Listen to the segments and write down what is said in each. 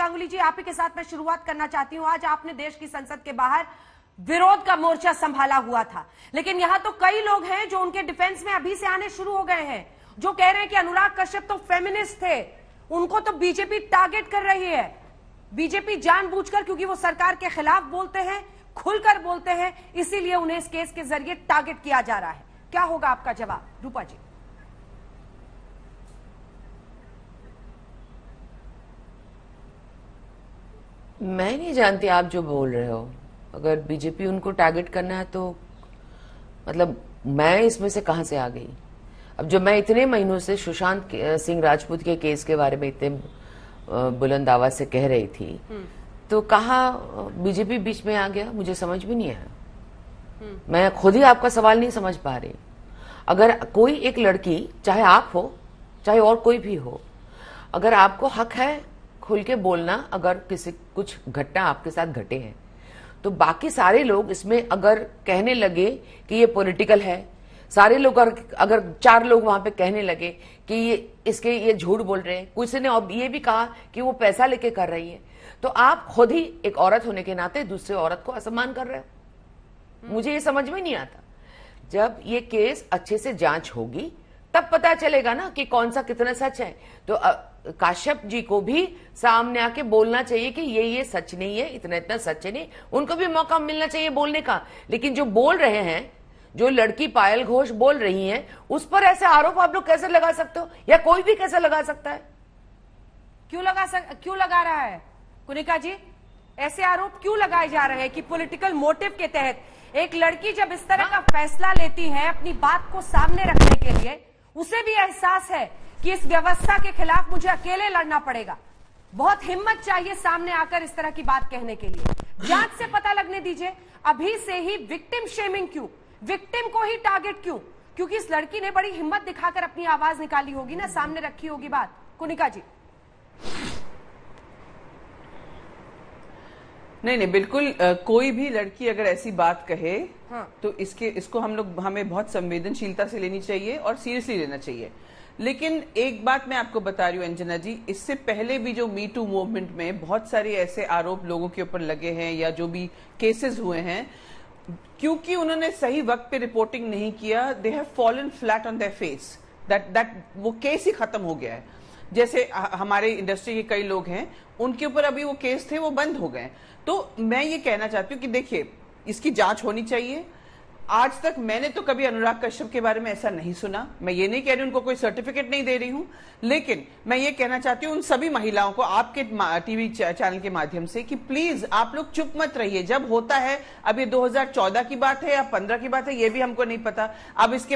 गांगुली जी, आप ही के साथ मैं शुरुआत करना चाहती हूं। आज आपने देश की संसद के बाहर विरोध का मोर्चा संभाला हुआ था, लेकिन यहां तो कई लोग हैं जो उनके डिफेंस में अभी से आने शुरू हो गए हैं, जो कह रहे हैं कि अनुराग कश्यप तो फेमिनिस्ट थे, उनको तो बीजेपी टारगेट कर रही है। बीजेपी जानबूझकर, क्योंकि वो सरकार के खिलाफ बोलते हैं, खुलकर बोलते हैं, इसीलिए उन्हें इस केस के जरिए टारगेट किया जा रहा है। क्या होगा आपका जवाब, रूपा जी? मैं नहीं जानती आप जो बोल रहे हो। अगर बीजेपी उनको टारगेट करना है तो मतलब मैं इसमें से कहां से आ गई? अब जो मैं इतने महीनों से सुशांत सिंह राजपूत के केस के बारे में इतने बुलंद आवाज से कह रही थी, तो कहा बीजेपी बीच में आ गया, मुझे समझ भी नहीं आया। मैं खुद ही आपका सवाल नहीं समझ पा रही। अगर कोई एक लड़की, चाहे आप हो चाहे और कोई भी हो, अगर आपको हक है खुल के बोलना, अगर किसी कुछ घटना आपके साथ घटे हैं, तो बाकी सारे लोग इसमें अगर कहने लगे कि ये पॉलिटिकल है, सारे लोग अगर 4 लोग वहां पे कहने लगे कि ये झूठ बोल रहे हैं, किसी ने ये भी कहा कि वो पैसा लेके कर रही है, तो आप खुद ही एक औरत होने के नाते दूसरे औरत को असम्मान कर रहे हो। मुझे ये समझ में नहीं आता। जब ये केस अच्छे से जांच होगी तब पता चलेगा ना कि कौन सा कितना सच है। तो काश्यप जी को भी सामने आके बोलना चाहिए कि ये सच नहीं है, इतना इतना सच नहीं, उनको भी मौका मिलना चाहिए बोलने का। लेकिन जो बोल रहे हैं, जो लड़की पायल घोष बोल रही हैं, उस पर ऐसे आरोप आप लोग कैसे लगा सकते हो, या कोई भी कैसे लगा सकता है? क्यों लगा रहा है कुनिका जी? ऐसे आरोप क्यों लगाए जा रहे हैं कि पॉलिटिकल मोटिव के तहत एक लड़की जब इस तरह का फैसला लेती है अपनी बात को सामने रखने के लिए, उसे भी एहसास है कि इस व्यवस्था के खिलाफ मुझे अकेले लड़ना पड़ेगा। बहुत हिम्मत चाहिए सामने आकर इस तरह की बात कहने के लिए। जांच से पता लगने दीजिए। अभी से ही विक्टिम शेमिंग क्यों, विक्टिम को ही टारगेट क्यों? क्योंकि इस लड़की ने बड़ी हिम्मत दिखाकर अपनी आवाज निकाली होगी ना, सामने रखी होगी बात। कुनिका जी? नहीं, बिल्कुल कोई भी लड़की अगर ऐसी बात कहे, हाँ, तो इसको हमें बहुत संवेदनशीलता से लेनी चाहिए और सीरियसली लेना चाहिए। लेकिन एक बात मैं आपको बता रही हूँ अंजना जी, इससे पहले भी जो मी टू मूवमेंट में बहुत सारे ऐसे आरोप लोगों के ऊपर लगे हैं, या जो भी केसेस हुए हैं, क्योंकि उन्होंने सही वक्त पे रिपोर्टिंग नहीं किया, they have fallen flat on their face, that वो केस ही खत्म हो गया है। जैसे हमारे इंडस्ट्री के कई लोग हैं, उनके ऊपर अभी वो केस थे, वो बंद हो गए। तो मैं ये कहना चाहती हूँ कि देखिए, इसकी जांच होनी चाहिए। आज तक मैंने तो कभी अनुराग कश्यप के बारे में ऐसा नहीं सुना। मैं ये नहीं कह रही उनको कोई सर्टिफिकेट नहीं दे रही हूं, लेकिन मैं ये कहना चाहती हूं उन सभी महिलाओं को आपके टीवी चैनल के माध्यम से कि प्लीज आप लोग चुप मत रहिए। जब होता है, अब ये 2014 की बात है या 15 की बात है, ये भी हमको नहीं पता। अब इनके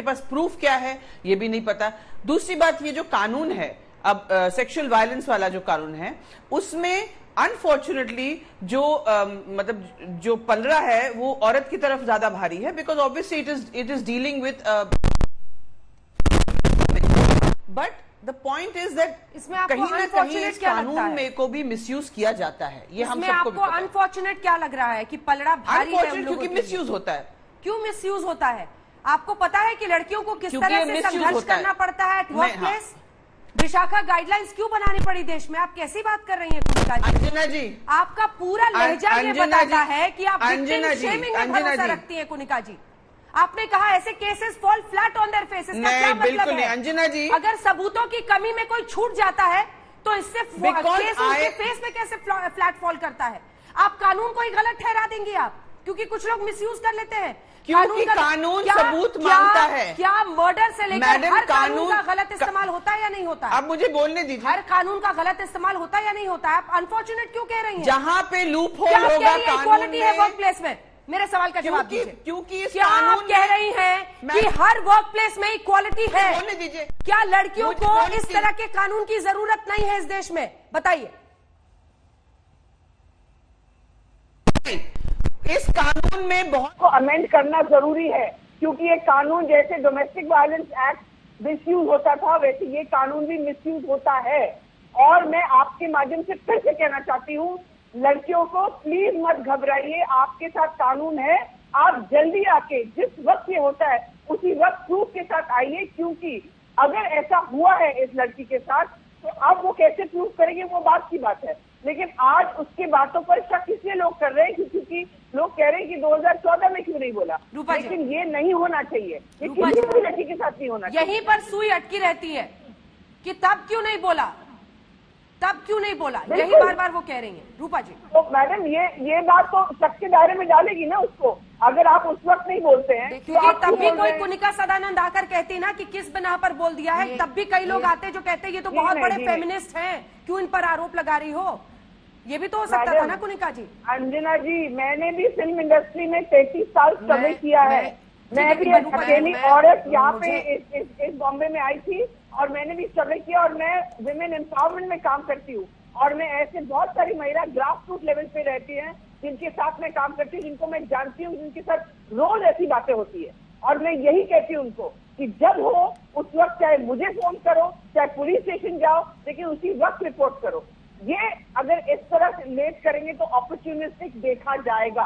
पास प्रूफ क्या है, ये भी नहीं पता। दूसरी बात, ये जो कानून है, अब सेक्सुअल वायलेंस वाला जो कानून है, उसमें अनफॉर्चुनेटली मतलब जो पलड़ा है वो औरत की तरफ ज्यादा भारी है, because obviously it is dealing with, but the point is that कहीं ना कहीं इस कानून में को भी मिसयूज किया जाता है। ये हम सबको आपको अनफॉर्चुनेट क्या लग रहा है कि पलड़ा भारी है? क्योंकि मिसयूज होता है। क्यों मिसयूज होता है? आपको पता है कि लड़कियों को किस तरह से संघर्ष करना पड़ता है वर्क प्लेस? विशाखा गाइडलाइंस क्यों बनानी पड़ी देश में? आप कैसी बात कर रही हैं कुनिका जी? अंजना जी, आपका पूरा लहजा ये बताता है कि आप विक्टिम शेमिंग में भरोसा रखती हैं। कुनिका जी, आपने कहा ऐसे cases fall flat on their faces, का क्या मतलब है? अंजना जी, अगर सबूतों की कमी में कोई छूट जाता है तो इससे केस उनके फेस में कैसे फ्लैट फॉल करता है? आप कानून को ही गलत ठहरा देंगी आप, क्योंकि कुछ लोग मिसयूज कर लेते हैं। क्योंकि कानून सबूत मांगता है। क्या मर्डर से लेकर हर कानून का गलत इस्तेमाल होता है या नहीं होता है? आप मुझे बोलने दीजिए। हर कानून का गलत इस्तेमाल होता है या नहीं होता है? आप अनफॉर्चुनेट क्यों कह रही हैं? जहां पे लूप होल होगा कानून में, है वर्क प्लेस में, मेरे सवाल का जवाब दीजिए। क्योंकि क्या आप कह रही हैं कि हर वर्क प्लेस में इक्वालिटी है? बोलने दीजिए। क्या लड़कियों को इस तरह के कानून की जरूरत नहीं है इस देश में? बताइए। इस कानून में बहुत को अमेंड करना जरूरी है, क्योंकि ये कानून जैसे डोमेस्टिक वायलेंस एक्ट मिसयूज होता था, वैसे ये कानून भी मिसयूज होता है। और मैं आपके माध्यम से फिर से कहना चाहती हूँ, लड़कियों को प्लीज मत घबराइए, आपके साथ कानून है। आप जल्दी आके, जिस वक्त ये होता है उसी वक्त प्रूफ के साथ आइए, क्योंकि अगर ऐसा हुआ है इस लड़की के साथ तो अब वो कैसे प्रूव करेंगे वो बात की बात है। लेकिन आज उसकी बातों पर शक इसलिए लोग कर रहे हैं क्योंकि लोग कह रहे हैं कि 2014 में क्यों नहीं बोला। रूपा जी। लेकिन ये नहीं होना चाहिए, ये रूपा किसी जी। भी लड़की के साथ नहीं होना चाहिए। यहीं पर सुई अटकी रहती है कि तब क्यों नहीं बोला, तब क्यों नहीं बोला, यही बिल्कुल। बार बार वो कह रही हैं। रूपा जी, तो मैडम ये बात तो शक के दायरे में डालेगी ना उसको, अगर आप उस वक्त नहीं बोलते हैं तो क्योंकि आप तब क्यों भी बोल कोई रहे हैं? कुनिका सदानंद आकर कहती ना कि किस बिना पर बोल दिया है, तब भी कई लोग आते जो कहते हैं ये तो जी बहुत नहीं, बड़े जी नहीं। फेमिनिस्ट हैं, क्यों इन पर आरोप लगा रही हो। ये भी तो हो सकता था मैडम, ना कुनिका जी। अंजना जी, मैंने भी फिल्म इंडस्ट्री में 33 साल स्ट्रगल किया है। मैं भी एक अकेली औरत यहाँ पे इस बॉम्बे में आई थी और मैंने भी स्ट्रगल किया और मैं विमेन एम्पावरमेंट में काम करती हूँ और मैं ऐसे बहुत सारी महिला ग्रास रूट लेवल पे रहती हैं जिनके साथ मैं काम करती हूँ, जिनको मैं जानती हूँ, जिनके साथ रोज ऐसी बातें होती है। और मैं यही कहती हूँ उनको कि जब हो उस वक्त चाहे मुझे फोन करो, चाहे पुलिस स्टेशन जाओ, लेकिन उसी वक्त रिपोर्ट करो। ये अगर इस तरह से लेट करेंगे तो अपॉर्चुनिस्टिक देखा जाएगा।